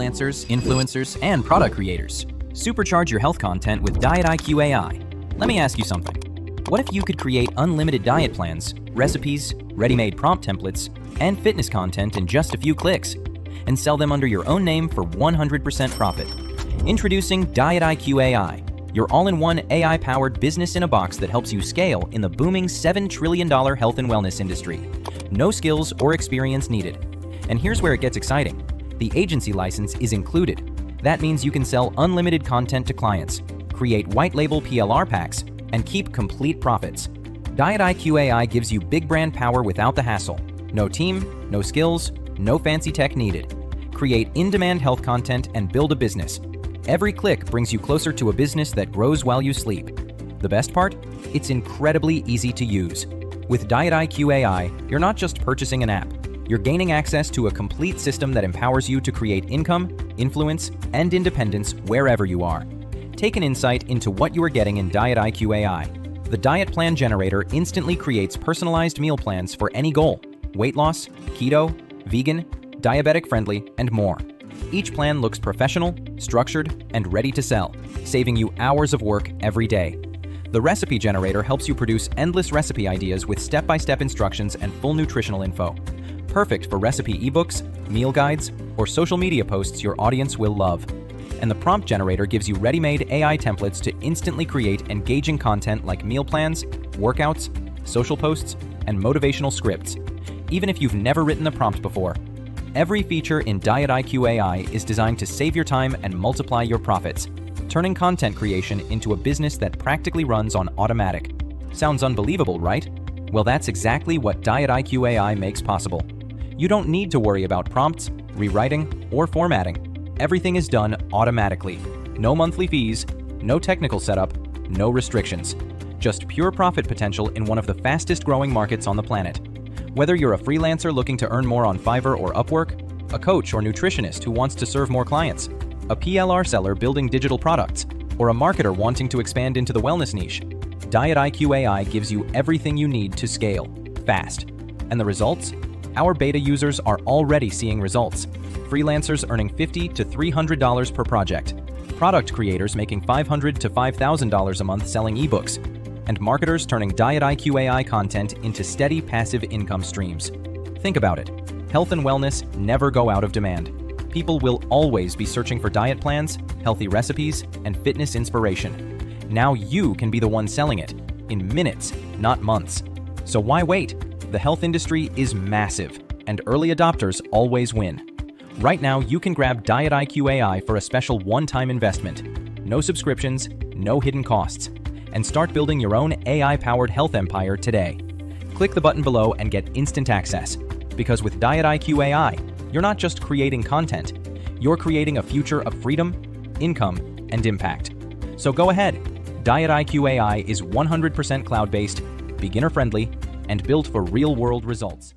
freelancers, influencers, and product creators. Supercharge your health content with DietIQAI. Let me ask you something. What if you could create unlimited diet plans, recipes, ready-made prompt templates, and fitness content in just a few clicks, and sell them under your own name for 100% profit? Introducing DietIQAI, your all-in-one AI-powered business in a box that helps you scale in the booming $7 trillion health and wellness industry. No skills or experience needed. And here's where it gets exciting. The agency license is included. That means you can sell unlimited content to clients, create white-label PLR packs, and keep complete profits. DietIQAI gives you big brand power without the hassle. No team, no skills, no fancy tech needed. Create in-demand health content and build a business. Every click brings you closer to a business that grows while you sleep. The best part? It's incredibly easy to use. With DietIQAI, you're not just purchasing an app. You're gaining access to a complete system that empowers you to create income, influence, and independence wherever you are. Take an insight into what you are getting in DietIQAI. The diet plan generator instantly creates personalized meal plans for any goal: weight loss, keto, vegan, diabetic friendly, and more. Each plan looks professional, structured, and ready to sell, saving you hours of work every day. The recipe generator helps you produce endless recipe ideas with step-by-step instructions and full nutritional info. Perfect for recipe ebooks, meal guides, or social media posts your audience will love. And the prompt generator gives you ready-made AI templates to instantly create engaging content like meal plans, workouts, social posts, and motivational scripts, even if you've never written a prompt before. Every feature in DietIQAI is designed to save your time and multiply your profits, turning content creation into a business that practically runs on automatic. Sounds unbelievable, right? Well, that's exactly what DietIQAI makes possible. You don't need to worry about prompts, rewriting, or formatting. Everything is done automatically. No monthly fees, no technical setup, no restrictions. Just pure profit potential in one of the fastest growing markets on the planet. Whether you're a freelancer looking to earn more on Fiverr or Upwork, a coach or nutritionist who wants to serve more clients, a PLR seller building digital products, or a marketer wanting to expand into the wellness niche, DietIQAI gives you everything you need to scale, fast. And the results? Our beta users are already seeing results. Freelancers earning $50 to $300 per project, product creators making $500 to $5,000 a month selling ebooks, and marketers turning DietIQAI content into steady passive income streams. Think about it. Health and wellness never go out of demand. People will always be searching for diet plans, healthy recipes, and fitness inspiration. Now you can be the one selling it, in minutes, not months. So why wait? The health industry is massive, and early adopters always win. Right now, you can grab DietIQAI for a special one-time investment. No subscriptions, no hidden costs. And start building your own AI-powered health empire today. Click the button below and get instant access. Because with DietIQAI, you're not just creating content, you're creating a future of freedom, income, and impact. So go ahead. DietIQAI is 100% cloud-based, beginner-friendly, and built for real-world results.